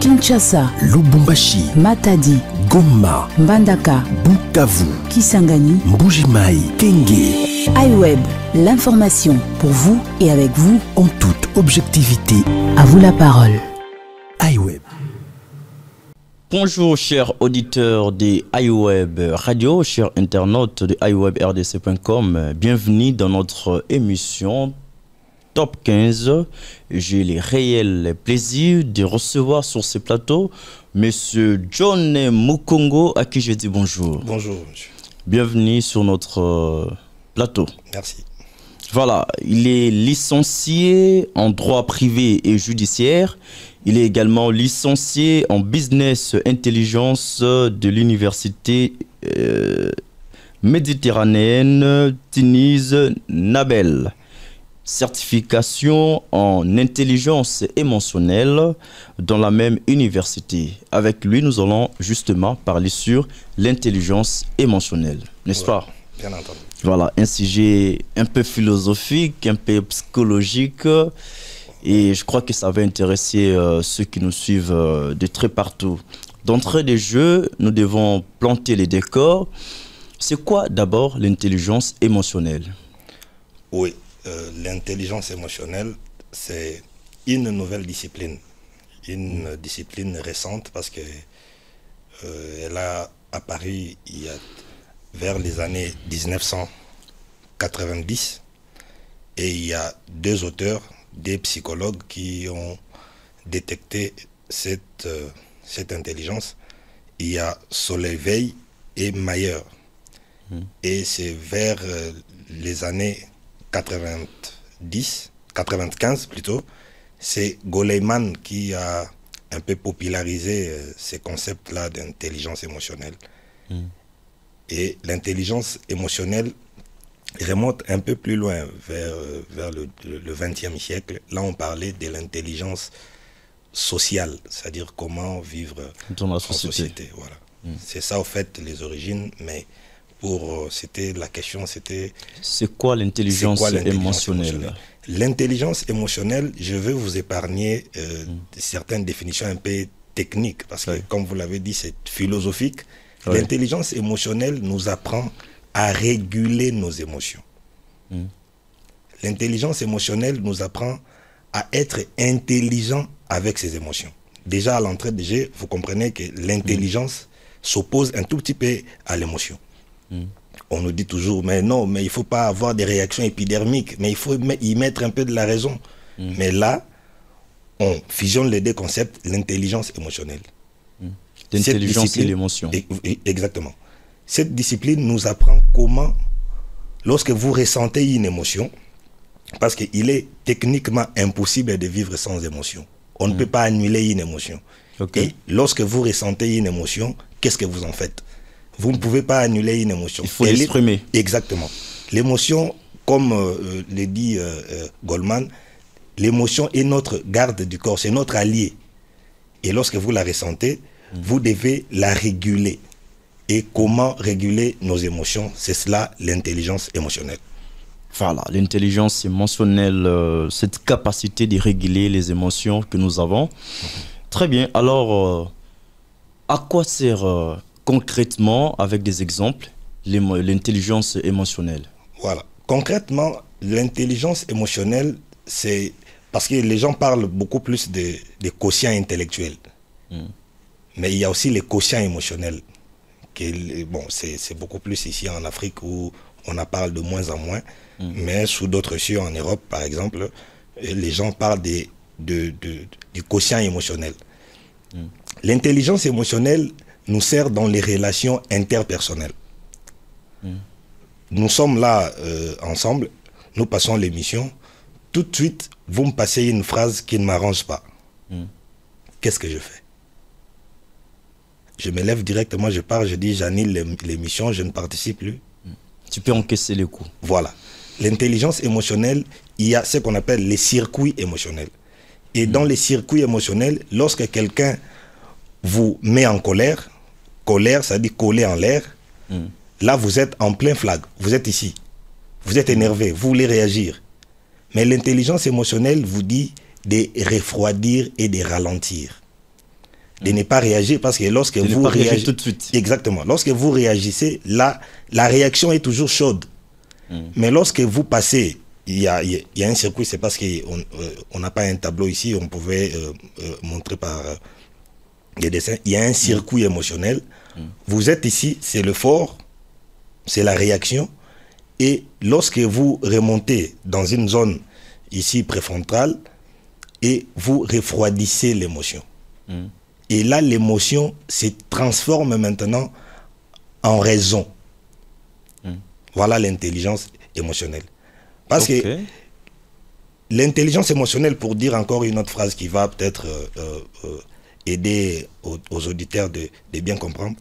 Kinshasa, Lubumbashi, Matadi, Goma, Mbandaka, Bukavu, Kisangani, Mbujimai, Kenge. iWeb, l'information pour vous et avec vous En toute objectivité. À vous la parole. iWeb. Bonjour chers auditeurs de iWeb Radio, chers internautes de iWebRDC.com. Bienvenue dans notre émission Top 15. J'ai le réel plaisir de recevoir sur ce plateau Monsieur John Mukongo, à qui je dis bonjour. Bonjour monsieur. Bienvenue sur notre plateau. Merci. Voilà, il est licencié en droit privé et judiciaire. Il est également licencié en business intelligence de l'université méditerranéenne Tunis Nabel. Certification en intelligence émotionnelle dans la même université. Avec lui, nous allons justement parler sur l'intelligence émotionnelle, n'est-ce pas? Bien entendu. Voilà, un sujet un peu philosophique, un peu psychologique. Et je crois que ça va intéresser ceux qui nous suivent de très partout. D'entrée de jeu, nous devons planter les décors. C'est quoi d'abord l'intelligence émotionnelle? Oui, l'intelligence émotionnelle, c'est une nouvelle discipline. Une discipline récente parce que elle a apparu vers les années 1990. Et il y a deux auteurs, des psychologues qui ont détecté cette intelligence. Il y a Soleil et Mayer. Et c'est vers les années 95 plutôt, c'est Goleman qui a un peu popularisé ces concepts-là d'intelligence émotionnelle. Et l'intelligence émotionnelle remonte un peu plus loin, vers le XXe siècle. Là, on parlait de l'intelligence sociale, c'est-à-dire comment vivre dans la en société. Voilà. C'est ça, en fait, les origines, mais la question, c'était... C'est quoi l'intelligence émotionnelle? L'intelligence émotionnelle, je vais vous épargner certaines définitions un peu techniques, parce que, comme vous l'avez dit, c'est philosophique. L'intelligence émotionnelle nous apprend à réguler nos émotions. L'intelligence émotionnelle nous apprend à être intelligent avec ses émotions. Déjà à l'entrée de jeu, vous comprenez que l'intelligence s'oppose un tout petit peu à l'émotion. On nous dit toujours, mais non, mais il ne faut pas avoir des réactions épidermiques, mais il faut y mettre un peu de la raison. Mais là, on fusionne les deux concepts, l'intelligence émotionnelle. L'intelligence et l'émotion. Exactement. Cette discipline nous apprend comment, lorsque vous ressentez une émotion, parce qu'il est techniquement impossible de vivre sans émotion. On ne peut pas annuler une émotion. Et lorsque vous ressentez une émotion, qu'est-ce que vous en faites? Vous ne pouvez pas annuler une émotion. Il faut l'exprimer. Exactement. L'émotion, comme le dit Goleman, l'émotion est notre garde du corps, c'est notre allié. Et lorsque vous la ressentez, vous devez la réguler. Et comment réguler nos émotions? C'est cela l'intelligence émotionnelle. Voilà, l'intelligence émotionnelle, cette capacité de réguler les émotions que nous avons. Très bien, alors, à quoi sert concrètement, avec des exemples, l'intelligence émotionnelle? Voilà, concrètement, l'intelligence émotionnelle, c'est... Parce que les gens parlent beaucoup plus des quotients intellectuels. Mais il y a aussi les quotients émotionnels. Bon, c'est beaucoup plus ici en Afrique où on en parle de moins en moins. Mais sous d'autres cieux, en Europe par exemple, les gens parlent du quotient émotionnel. L'intelligence émotionnelle nous sert dans les relations interpersonnelles. Nous sommes là ensemble, nous passons l'émission. Tout de suite, vous me passez une phrase qui ne m'arrange pas. Qu'est-ce que je fais? Je me lève directement, je pars, je dis j'annule l'émission, je ne participe plus. Tu peux encaisser les coups. Voilà. L'intelligence émotionnelle, il y a ce qu'on appelle les circuits émotionnels. Et dans les circuits émotionnels, lorsque quelqu'un vous met en colère, ça dit coller en l'air, là vous êtes en plein flag, vous êtes ici, vous êtes énervé, vous voulez réagir. Mais l'intelligence émotionnelle vous dit de refroidir et de ralentir. de ne pas réagir, parce que lorsque De ne vous pas réagir réagissez tout de suite. exactement, lorsque vous réagissez, là, la réaction est toujours chaude. Mais lorsque vous passez, il y a un circuit, c'est parce qu'on n'a pas un tableau ici, on pouvait montrer par des dessins. Il y a un circuit émotionnel. Vous êtes ici, c'est le fort, c'est la réaction. Et lorsque vous remontez dans une zone ici préfrontale, et vous refroidissez l'émotion. Et là, l'émotion se transforme maintenant en raison. Voilà l'intelligence émotionnelle. Parce que l'intelligence émotionnelle, pour dire encore une autre phrase qui va peut-être aider aux auditeurs de bien comprendre,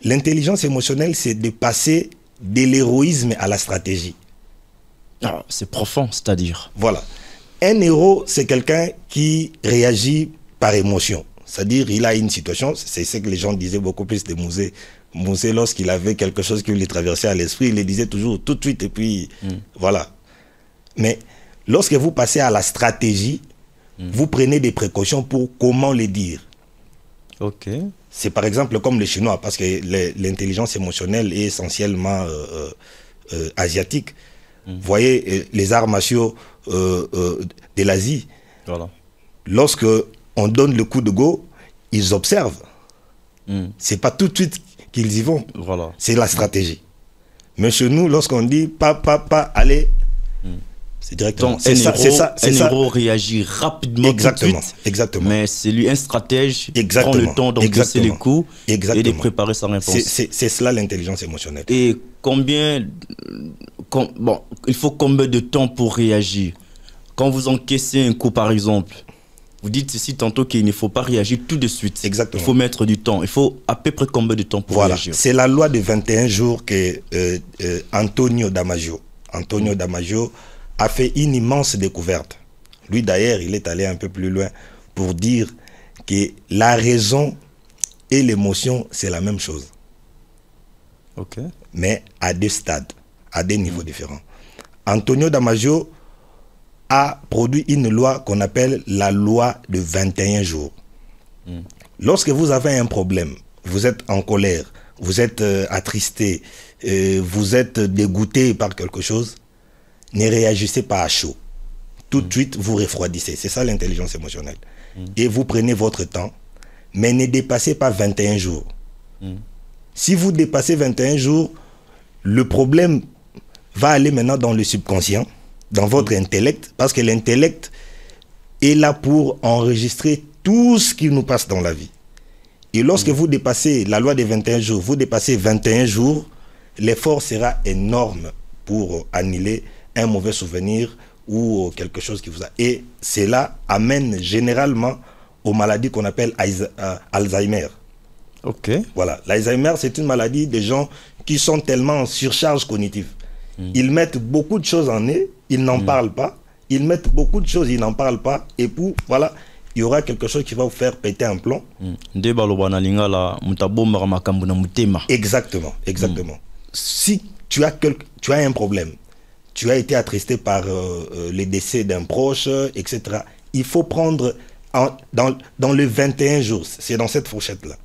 l'intelligence émotionnelle, c'est de passer de l'héroïsme à la stratégie. Ah, c'est profond, c'est-à-dire. Voilà. Un héros, c'est quelqu'un qui réagit par émotion. C'est-à-dire, il a une situation, c'est ce que les gens disaient beaucoup plus de Mouzé. Mouzé, lorsqu'il avait quelque chose qui lui traversait à l'esprit, il le disait toujours tout de suite, et puis voilà. Mais lorsque vous passez à la stratégie, vous prenez des précautions pour comment le dire. Ok. C'est par exemple comme les Chinois, parce que l'intelligence émotionnelle est essentiellement asiatique. Vous voyez, les arts martiaux de l'Asie, Voilà. lorsque on donne le coup de go, ils observent. C'est pas tout de suite qu'ils y vont. Voilà. C'est la stratégie. Mais chez nous, lorsqu'on dit pas, allez, c'est directement. Donc, un héros réagit rapidement. Exactement, tout de suite, exactement. Mais c'est lui un stratège qui Exactement, prend le temps d'encaisser les coups et de Exactement. préparer sa réponse. C'est cela l'intelligence émotionnelle. Et bon, il faut combien de temps pour réagir? Quand vous encaissez un coup, par exemple, vous dites ici tantôt qu'il ne faut pas réagir tout de suite. Exactement. Il faut mettre du temps. Il faut à peu près combien de temps pour Voilà, réagir? c'est la loi de 21 jours que Antonio Damasio a fait une immense découverte. Lui d'ailleurs, il est allé un peu plus loin pour dire que la raison et l'émotion, c'est la même chose. Ok. Mais à deux stades, à des niveaux différents. Antonio Damasio a produit une loi qu'on appelle la loi de 21 jours. Lorsque vous avez un problème, vous êtes en colère, vous êtes attristé, vous êtes dégoûté par quelque chose, ne réagissez pas à chaud. Tout de suite, vous refroidissez. C'est ça l'intelligence émotionnelle. Et vous prenez votre temps, mais ne dépassez pas 21 jours. Si vous dépassez 21 jours, le problème va aller maintenant dans le subconscient, dans votre intellect, parce que l'intellect est là pour enregistrer tout ce qui nous passe dans la vie. Et lorsque vous dépassez la loi des 21 jours, vous dépassez 21 jours, l'effort sera énorme pour annuler un mauvais souvenir ou quelque chose qui vous a... Et cela amène généralement aux maladies qu'on appelle Alzheimer. Ok. Voilà, l'Alzheimer, c'est une maladie des gens qui sont tellement en surcharge cognitive. Ils mettent beaucoup de choses en nez, ils n'en parlent pas. Ils mettent beaucoup de choses, ils n'en parlent pas. Et puis, voilà, il y aura quelque chose qui va vous faire péter un plomb. Exactement, exactement. Si tu as un problème, tu as été attristé par le décès d'un proche, etc., il faut prendre dans le 21 jours, c'est dans cette fourchette-là.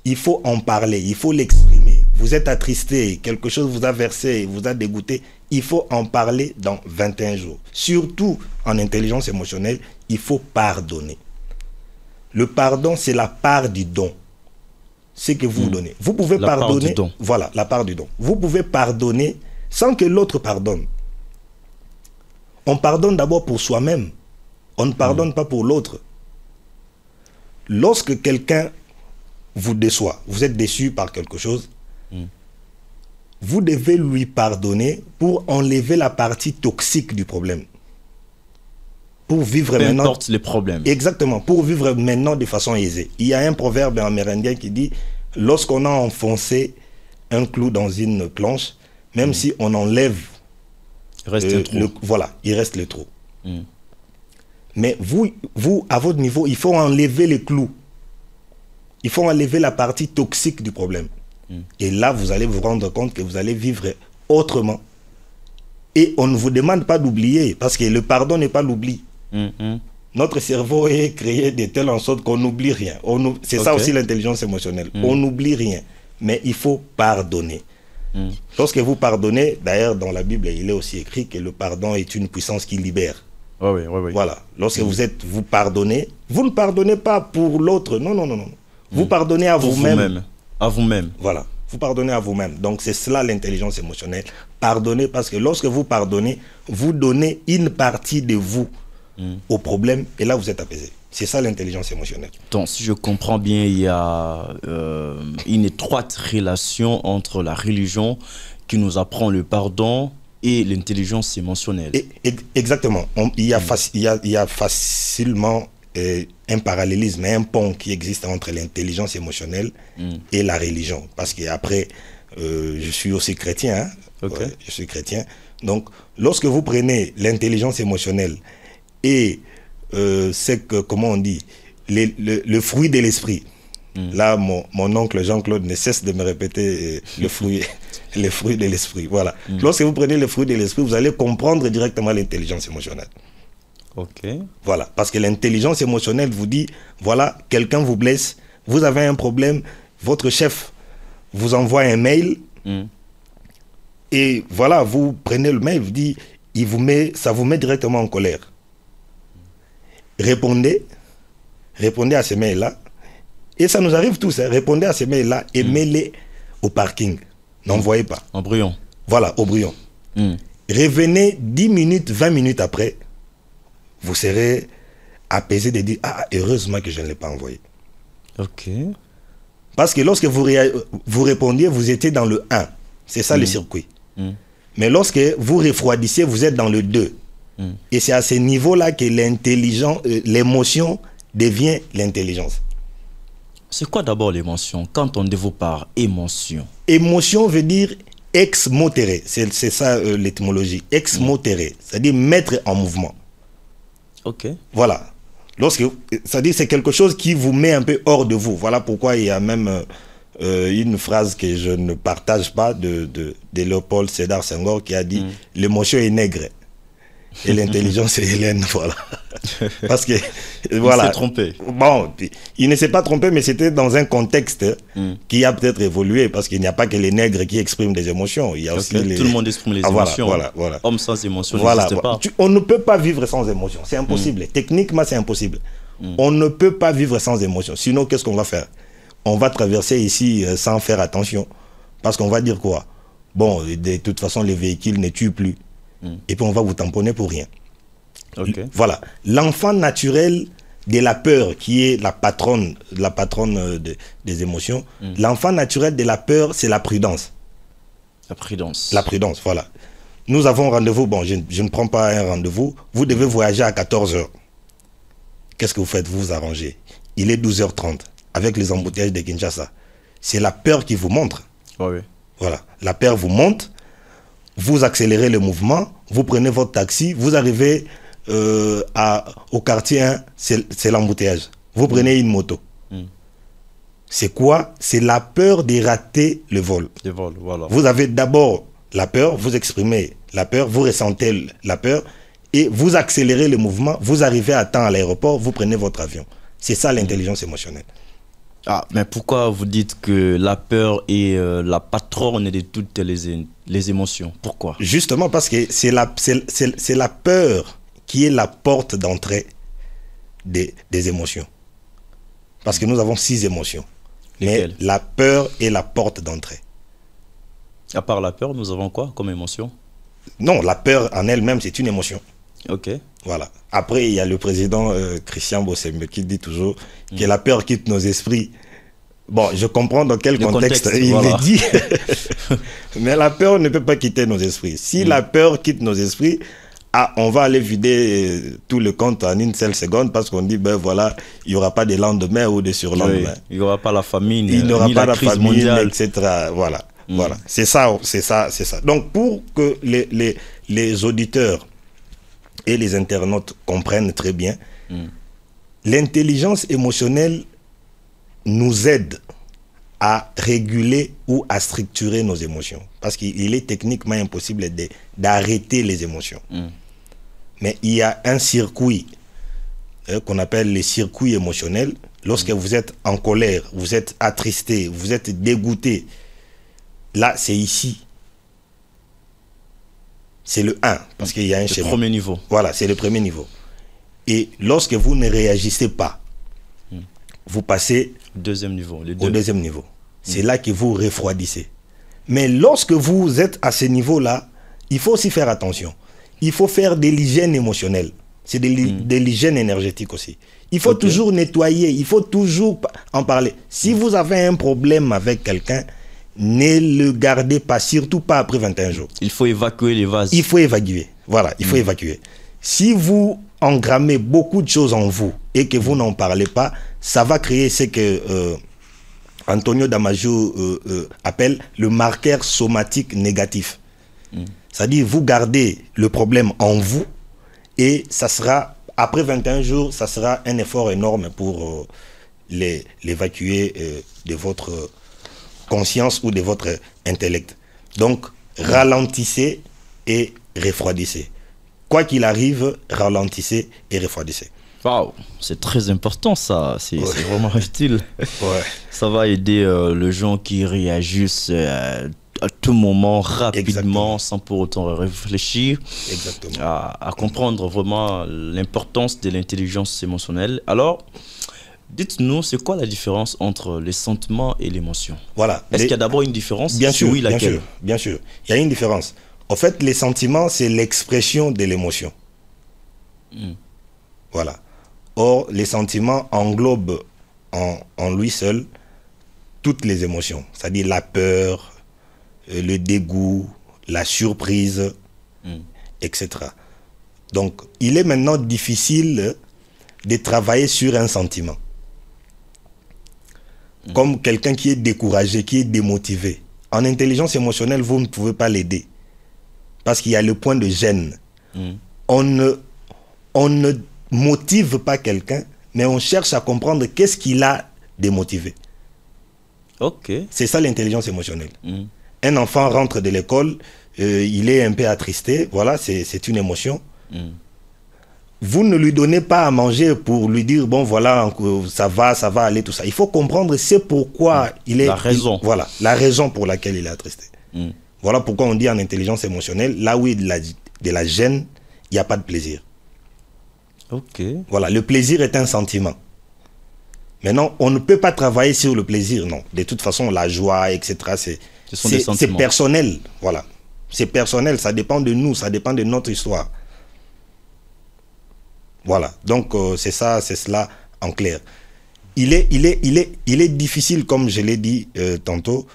Il faut en parler, il faut l'exprimer. Vous êtes attristé, quelque chose vous a versé, vous a dégoûté, il faut en parler dans 21 jours. Surtout en intelligence émotionnelle, il faut pardonner. Le pardon, c'est la part du don. C'est que vous donnez. Vous pouvez pardonner. Voilà, la part du don. Vous pouvez pardonner sans que l'autre pardonne. On pardonne d'abord pour soi-même. On ne pardonne pas pour l'autre. Lorsque quelqu'un vous déçoit, vous êtes déçu par quelque chose, vous devez lui pardonner pour enlever la partie toxique du problème. Pour vivre Peu maintenant... importe les problèmes. Exactement, pour vivre maintenant de façon aisée. Il y a un proverbe amérindien qui dit, lorsqu'on a enfoncé un clou dans une planche, même si on enlève... Il reste un trou. Voilà, il reste le trou. Mais vous, à votre niveau, il faut enlever les clous. Il faut enlever la partie toxique du problème. Et là, vous allez vous rendre compte que vous allez vivre autrement. Et on ne vous demande pas d'oublier, parce que le pardon n'est pas l'oubli. Notre cerveau est créé de telle en sorte qu'on n'oublie rien. C'est ça aussi l'intelligence émotionnelle. On n'oublie rien, mais il faut pardonner. Lorsque vous pardonnez, d'ailleurs dans la Bible, il est aussi écrit que le pardon est une puissance qui libère. Oui. Voilà. Lorsque vous pardonnez, vous ne pardonnez pas pour l'autre. Non. Vous pardonnez à vous-même. À vous-même. Voilà. Vous pardonnez à vous-même. Donc c'est cela l'intelligence émotionnelle. Pardonnez parce que lorsque vous pardonnez, vous donnez une partie de vous au problème et là vous êtes apaisé. C'est ça l'intelligence émotionnelle. Donc si je comprends bien, il y a une étroite relation entre la religion qui nous apprend le pardon et l'intelligence émotionnelle. Exactement. Il y a facilement un parallélisme, un pont qui existe entre l'intelligence émotionnelle et la religion. Parce qu'après, je suis aussi chrétien. Je suis chrétien. Donc, lorsque vous prenez l'intelligence émotionnelle et comment on dit, le fruit de l'esprit. Là, mon oncle Jean-Claude ne cesse de me répéter le fruit de l'esprit. Voilà. Lorsque vous prenez le fruit de l'esprit, vous allez comprendre directement l'intelligence émotionnelle. Voilà. Parce que l'intelligence émotionnelle vous dit, voilà, quelqu'un vous blesse, vous avez un problème, votre chef vous envoie un mail et voilà, vous prenez le mail, vous dit, ça vous met directement en colère. Répondez à ces mails-là. Et ça nous arrive tous, répondez à ces mails-là et mettez-les au parking. N'envoyez pas. En brouillon. Voilà, au brouillon. Revenez 10 minutes, 20 minutes après, vous serez apaisé de dire, ah, heureusement que je ne l'ai pas envoyé. Parce que lorsque vous répondiez, vous étiez dans le 1. C'est ça le circuit. Mais lorsque vous refroidissez, vous êtes dans le 2. Et c'est à ce niveau-là que l'émotion devient l'intelligence. C'est quoi d'abord l'émotion? Quand on dit vous par émotion? Émotion veut dire ex motere. C'est ça l'étymologie. Ex motere, c'est-à-dire mettre en mouvement. Voilà. C'est-à-dire c'est quelque chose qui vous met un peu hors de vous. Voilà pourquoi il y a même une phrase que je ne partage pas de Léopold Sédar Senghor qui a dit l'émotion est nègre et l'intelligence est hélène. Voilà. Parce que voilà. Il s'est trompé. Bon, il ne s'est pas trompé, mais c'était dans un contexte qui a peut-être évolué, parce qu'il n'y a pas que les nègres qui expriment des émotions. Il y a aussi tout le monde exprime les émotions. Voilà. Homme sans émotion n'existe pas. On ne peut pas vivre sans émotion. C'est impossible. Techniquement, c'est impossible. On ne peut pas vivre sans émotion. Sinon, qu'est-ce qu'on va faire? On va traverser ici sans faire attention. Parce qu'on va dire quoi? Bon, de toute façon, les véhicules ne tuent plus. Et puis on va vous tamponner pour rien. Voilà. L'enfant naturel de la peur, qui est la patronne des émotions, l'enfant naturel de la peur, c'est la prudence. La prudence. La prudence, voilà. Nous avons rendez-vous, bon, je ne prends pas un rendez-vous, vous devez voyager à 14h. Qu'est-ce que vous faites? Vous vous arrangez. Il est 12h30, avec les embouteillages de Kinshasa. C'est la peur qui vous montre. Voilà. La peur vous monte. Vous accélérez le mouvement, vous prenez votre taxi, vous arrivez au quartier 1, c'est l'embouteillage. Vous prenez une moto. C'est quoi? C'est la peur de rater le vol. Voilà. Vous avez d'abord la peur, vous exprimez la peur, vous ressentez la peur et vous accélérez le mouvement, vous arrivez à temps à l'aéroport, vous prenez votre avion. C'est ça l'intelligence émotionnelle. Ah, mais pourquoi vous dites que la peur est la patronne de toutes les émotions? Pourquoi? Justement parce que c'est la peur qui est la porte d'entrée des émotions. Parce que nous avons 6 émotions. Mais la peur est la porte d'entrée. À part la peur, nous avons quoi comme émotion? Non, la peur en elle-même, c'est une émotion. Voilà. Après, il y a le président Christian Bossembe qui dit toujours que la peur quitte nos esprits. Bon, je comprends dans quel contexte il le dit. Mais la peur ne peut pas quitter nos esprits. Si la peur quitte nos esprits, on va aller vider tout le compte en une seule seconde, parce qu'on dit, ben voilà, il n'y aura pas de lendemain ou de surlendemain. Il n'y aura pas la famine, il n'y aura pas la famine, mondiale, etc. Voilà. Voilà. C'est ça. Donc, pour que les auditeurs et les internautes comprennent très bien, l'intelligence émotionnelle nous aide à réguler ou à structurer nos émotions. Parce qu'il est techniquement impossible d'arrêter les émotions. Mais il y a un circuit qu'on appelle les circuits émotionnels. Lorsque vous êtes en colère, vous êtes attristé, vous êtes dégoûté, là, c'est ici. C'est le 1, parce qu'il y a un schéma. Le premier niveau. Voilà, c'est le premier niveau. Et lorsque vous ne réagissez pas, vous passez Deuxième niveau. au deuxième niveau. C'est là que vous refroidissez. Mais lorsque vous êtes à ce niveau-là, il faut aussi faire attention. Il faut faire de l'hygiène émotionnelle. C'est de l'hygiène énergétique aussi. Il faut toujours nettoyer, il faut toujours en parler. Si vous avez un problème avec quelqu'un, ne le gardez pas, surtout pas après 21 jours. Il faut évacuer les vases. Il faut évacuer. Voilà, il faut évacuer. Si vous engrammez beaucoup de choses en vous et que vous n'en parlez pas, ça va créer ce que Antonio Damasio appelle le marqueur somatique négatif. C'est-à-dire, vous gardez le problème en vous et ça sera, après 21 jours, ça sera un effort énorme pour l'évacuer de votre conscience ou de votre intellect. Donc, ralentissez et refroidissez. Quoi qu'il arrive, ralentissez et refroidissez. Waouh, c'est très important ça, c'est vraiment utile. Ouais. Ça va aider les gens qui réagissent à tout moment, rapidement, Exactement. sans pour autant réfléchir, Exactement. à comprendre vraiment l'importance de l'intelligence émotionnelle. Alors, dites-nous, c'est quoi la différence entre les sentiments et l'émotion? Voilà. Est-ce qu'il y a d'abord une différence? Bien Si sûr, oui, laquelle? bien sûr, bien sûr. Il y a une différence. En fait, les sentiments, c'est l'expression de l'émotion. Voilà. Or, les sentiments englobent en lui seul toutes les émotions. C'est-à-dire la peur, le dégoût, la surprise, etc. Donc, il est maintenant difficile de travailler sur un sentiment. Comme quelqu'un qui est découragé, qui est démotivé. En intelligence émotionnelle, vous ne pouvez pas l'aider. Parce qu'il y a le point de gêne. On ne motive pas quelqu'un, mais on cherche à comprendre qu'est-ce qui l'a démotivé. Ok. C'est ça l'intelligence émotionnelle. Un enfant rentre de l'école, il est un peu attristé, voilà, c'est une émotion. Vous ne lui donnez pas à manger pour lui dire, bon voilà, ça va aller, tout ça. Il faut comprendre c'est pourquoi il est... La raison. Voilà, la raison pour laquelle il est attristé. Voilà pourquoi on dit en intelligence émotionnelle, là où il y a de la gêne, il n'y a pas de plaisir. Ok. Voilà, le plaisir est un sentiment. Maintenant, on ne peut pas travailler sur le plaisir, non. De toute façon, la joie, etc., c'est personnel. Voilà. C'est personnel, ça dépend de nous, ça dépend de notre histoire. Voilà, donc c'est ça, c'est cela en clair. Il est difficile, comme je l'ai dit tantôt,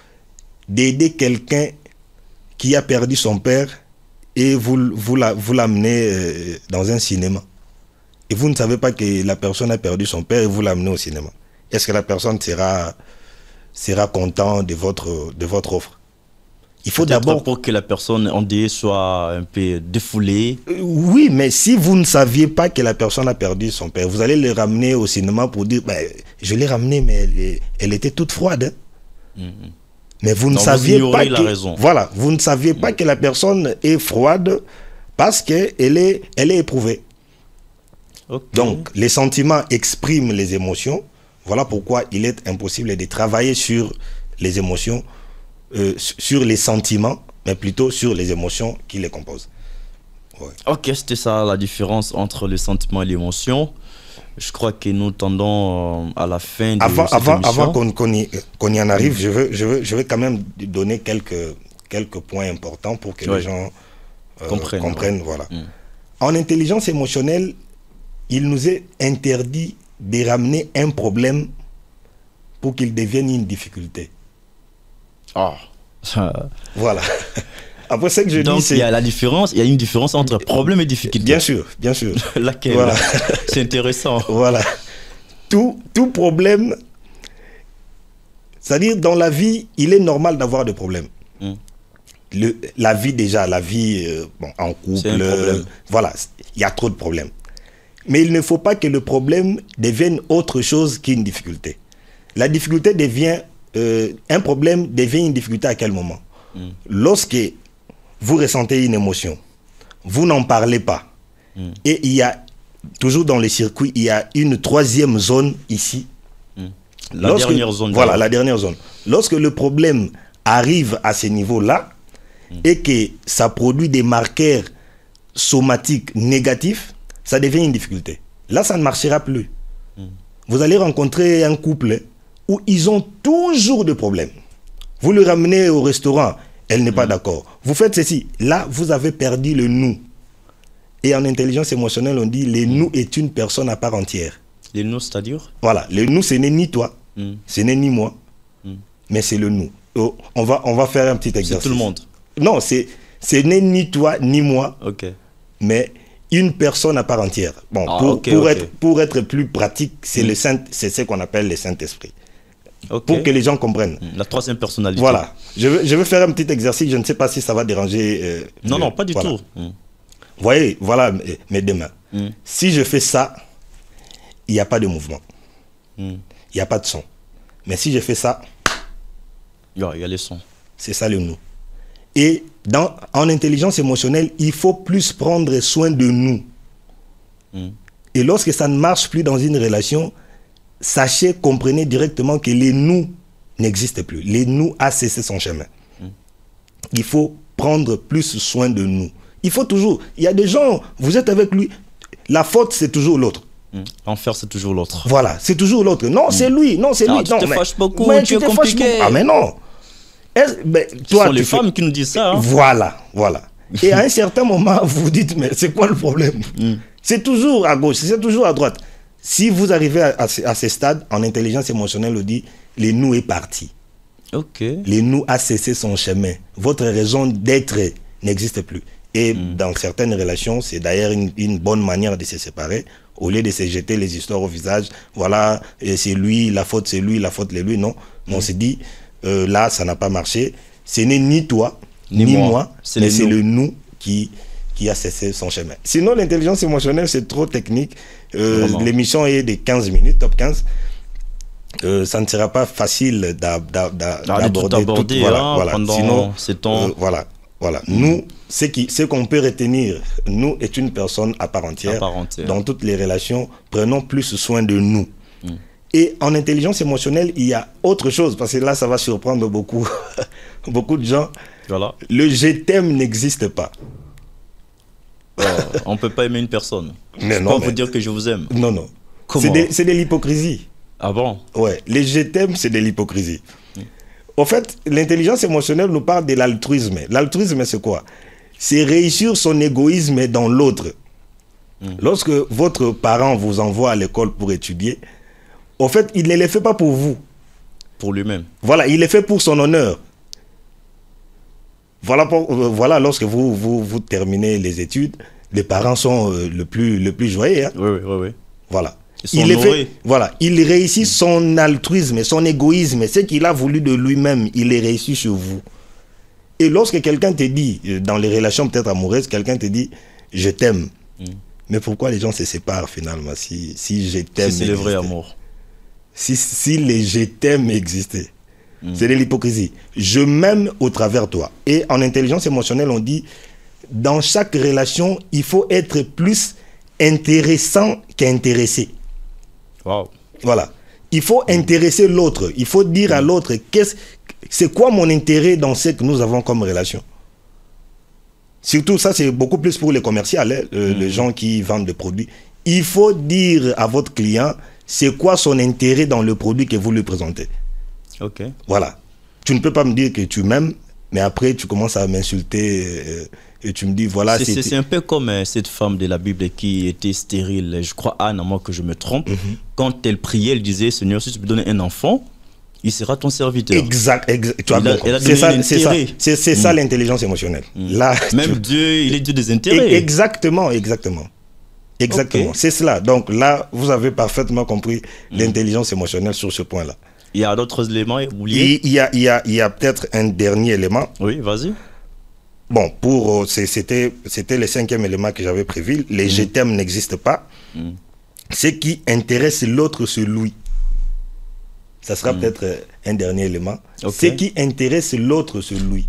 d'aider quelqu'un qui a perdu son père et vous l'amenez dans un cinéma. Et vous ne savez pas que la personne a perdu son père et vous l'amenez au cinéma. Est-ce que la personne sera content de votre offre? Il faut d'abord... pour que la personne endeuillée soit un peu défoulée. Oui, mais si vous ne saviez pas que la personne a perdu son père, vous allez le ramener au cinéma pour dire, ben, je l'ai ramené, mais elle était toute froide. Mais vous ne saviez pas que... raison. Voilà, vous ne saviez pas que la personne est froide parce qu'elle est éprouvée. Okay. Donc, les sentiments expriment les émotions. Voilà pourquoi il est impossible de travailler sur les émotions, sur les sentiments, mais plutôt sur les émotions qui les composent. Ouais. Ok, c'était ça la différence entre le sentiment et l'émotion. Je crois que nous tendons à la fin de cette émission. Avant qu'on y en arrive, je veux quand même donner quelques points importants pour que les gens comprennent. Voilà. En intelligence émotionnelle, il nous est interdit de ramener un problème pour qu'il devienne une difficulté. Voilà. Après ce que je donc, dis, c'est... il y a la différence, il y a une différence entre problème et difficulté. Bien sûr, bien sûr. Laquelle? Voilà. C'est intéressant. Voilà. Tout problème, c'est-à-dire dans la vie, il est normal d'avoir des problèmes. La vie en couple, voilà, il y a trop de problèmes. Mais il ne faut pas que le problème devienne autre chose qu'une difficulté. La difficulté devient... un problème devient une difficulté à quel moment? Lorsque vous ressentez une émotion, vous n'en parlez pas, et il y a toujours dans les circuits, il y a une troisième zone ici. La dernière zone. Voilà, la dernière zone. Lorsque le problème arrive à ce niveau-là et que ça produit des marqueurs somatiques négatifs, ça devient une difficulté. Là, ça ne marchera plus. Vous allez rencontrer un couple où ils ont toujours des problèmes. Vous le ramenez au restaurant, elle n'est pas d'accord. Vous faites ceci, là, vous avez perdu le nous. Et en intelligence émotionnelle, on dit le nous est une personne à part entière. Les nous, c'est-à-dire? Voilà, le nous, ce n'est ni toi, ce n'est ni moi, mais c'est le nous. Oh, on va faire un petit exercice. C'est tout le monde? Non, ce n'est ni toi, ni moi, mais une personne à part entière. Bon, pour être plus pratique, c'est ce qu'on appelle le Saint-Esprit. Pour que les gens comprennent. La troisième personnalité. Voilà. Je vais faire un petit exercice, je ne sais pas si ça va déranger. Non, pas du tout. Vous voyez, voilà mes deux mains. Si je fais ça, il n'y a pas de mouvement. Il n'y a pas de son. Mais si je fais ça, il y a les sons. C'est ça le nous. Et en intelligence émotionnelle, il faut plus prendre soin de nous. Et lorsque ça ne marche plus dans une relation, sachez, comprenez directement que les nous n'existent plus. Les nous a cessé son chemin. Il faut prendre plus soin de nous. Il faut toujours, il y a des gens, vous êtes avec lui, la faute c'est toujours l'autre. L'enfer c'est toujours l'autre. Voilà, c'est toujours l'autre. Non, c'est lui, non, c'est lui. Tu te fâches beaucoup, mais tu es compliqué. Ah mais non. Ce sont les femmes qui nous disent ça. Hein. Voilà. Et à un certain moment, vous vous dites, mais c'est quoi le problème? C'est toujours à gauche, c'est toujours à droite. Si vous arrivez à ce stade, en intelligence émotionnelle, on dit, les nous est parti. Les nous a cessé son chemin. Votre raison d'être n'existe plus. Et dans certaines relations, c'est d'ailleurs une bonne manière de se séparer. Au lieu de se jeter les histoires au visage, voilà, c'est lui, la faute c'est lui, la faute c'est lui. Non, on s'est dit, là, ça n'a pas marché. Ce n'est ni toi, ni moi, mais c'est le nous qui a cessé son chemin. Sinon, l'intelligence émotionnelle, c'est trop technique. L'émission est de 15 minutes, top 15. Ça ne sera pas facile d'aborder tout. Voilà. Sinon, voilà. Nous, ce qu'on peut retenir, nous est une personne à part entière. Dans toutes les relations, prenons plus soin de nous. Et en intelligence émotionnelle, il y a autre chose, parce que là, ça va surprendre beaucoup, beaucoup de gens. Le je t'aime n'existe pas. On ne peut pas aimer une personne. Mais non, vous dire que je vous aime. Non. C'est de l'hypocrisie. Ah bon? Ouais, les je t'aime, c'est de l'hypocrisie. En fait, l'intelligence émotionnelle nous parle de l'altruisme. L'altruisme, c'est quoi? C'est réussir son égoïsme dans l'autre. Lorsque votre parent vous envoie à l'école pour étudier, en fait, il ne le fait pas pour vous. Pour lui-même. Voilà, il le fait pour son honneur. Voilà, lorsque vous terminez les études, les parents sont le plus joyeux. Hein? Oui. Voilà. Il réussit son altruisme, son égoïsme, ce qu'il a voulu de lui-même, il est réussi sur vous. Et lorsque quelqu'un te dit, dans les relations peut-être amoureuses, quelqu'un te dit, je t'aime. Mais pourquoi les gens se séparent finalement si je t'aime? Si c'est le vrai amour. Si les je t'aime existaient. C'est de l'hypocrisie. Je m'aime au travers toi. Et en intelligence émotionnelle, on dit, dans chaque relation, il faut être plus intéressant qu'intéressé. Wow. Voilà. Il faut intéresser l'autre. Il faut dire à l'autre, c'est quoi mon intérêt dans ce que nous avons comme relation. Surtout, ça, c'est beaucoup plus pour les commerciaux, les gens qui vendent des produits. Il faut dire à votre client, c'est quoi son intérêt dans le produit que vous lui présentez. Voilà. Tu ne peux pas me dire que tu m'aimes, mais après, tu commences à m'insulter et tu me dis, voilà... C'est un peu comme cette femme de la Bible qui était stérile, je crois Anne, à moins que je me trompe. Quand elle priait, elle disait, Seigneur, si tu me donnes un enfant, il sera ton serviteur. Exact. C'est ça l'intelligence émotionnelle. Là, Dieu, il est Dieu des intérêts. Exactement. C'est cela. Donc là, vous avez parfaitement compris l'intelligence émotionnelle sur ce point-là. Il y a d'autres éléments oubliés? Il y a peut-être un dernier élément. Oui, vas-y. Bon, c'était le 5e élément que j'avais prévu. Les je t'aime n'existent pas. Ce qui intéresse l'autre, c'est lui. Ça sera peut-être un dernier élément. Ce qui intéresse l'autre, c'est lui.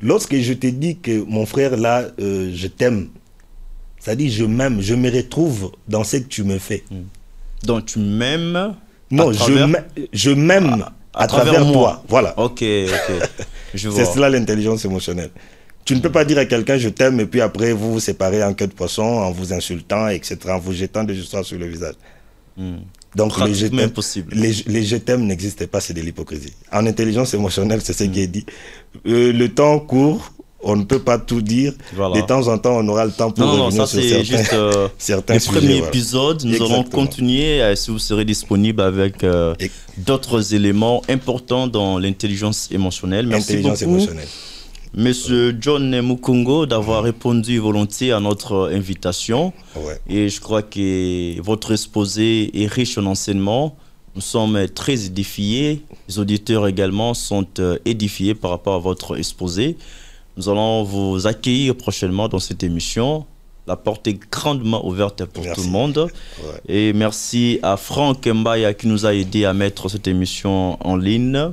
Lorsque je te dis que mon frère là, je t'aime, C'est-à-dire, je m'aime, je me retrouve dans ce que tu me fais. Donc tu m'aimes. Non, je m'aime à travers toi. Voilà. Ok. Je vois. C'est cela l'intelligence émotionnelle. Tu ne peux pas dire à quelqu'un je t'aime et puis après vous vous séparez en queue de poisson, en vous insultant, etc., en vous jetant des histoires sur le visage. Donc les je t'aime n'existent pas, c'est de l'hypocrisie. En intelligence émotionnelle, c'est ce qui est dit. Le temps court, on ne peut pas tout dire. Voilà. De temps en temps, on aura le temps pour revenir sur certains sujets. Le premier épisode, nous allons continuer, si vous serez disponible avec d'autres éléments importants dans l'intelligence émotionnelle. Merci beaucoup, Monsieur John Mukongo, d'avoir répondu volontiers à notre invitation. Ouais. Et je crois que votre exposé est riche en enseignements. Nous sommes très édifiés. Les auditeurs également sont édifiés par rapport à votre exposé. Nous allons vous accueillir prochainement dans cette émission. La porte est grandement ouverte pour tout le monde. Ouais. Et merci à Franck Mbaya qui nous a aidé à mettre cette émission en ligne.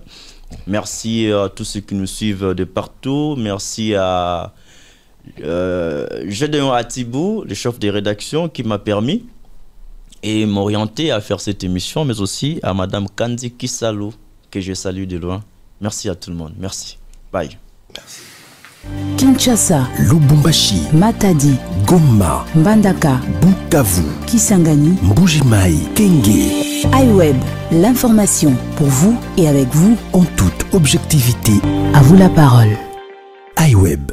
Merci à tous ceux qui nous suivent de partout. Merci à Gédéon Atibou, le chef de rédaction, qui m'a permis et m'orienter à faire cette émission, mais aussi à Madame Kandi Kisalou, que je salue de loin. Merci à tout le monde. Merci. Bye. Merci. Kinshasa, Lubumbashi, Matadi, Goma, Mbandaka, Bukavu, Kisangani, Mbuji-Mayi, Kenge. iWeb, l'information pour vous et avec vous En toute objectivité. À vous la parole. iWeb.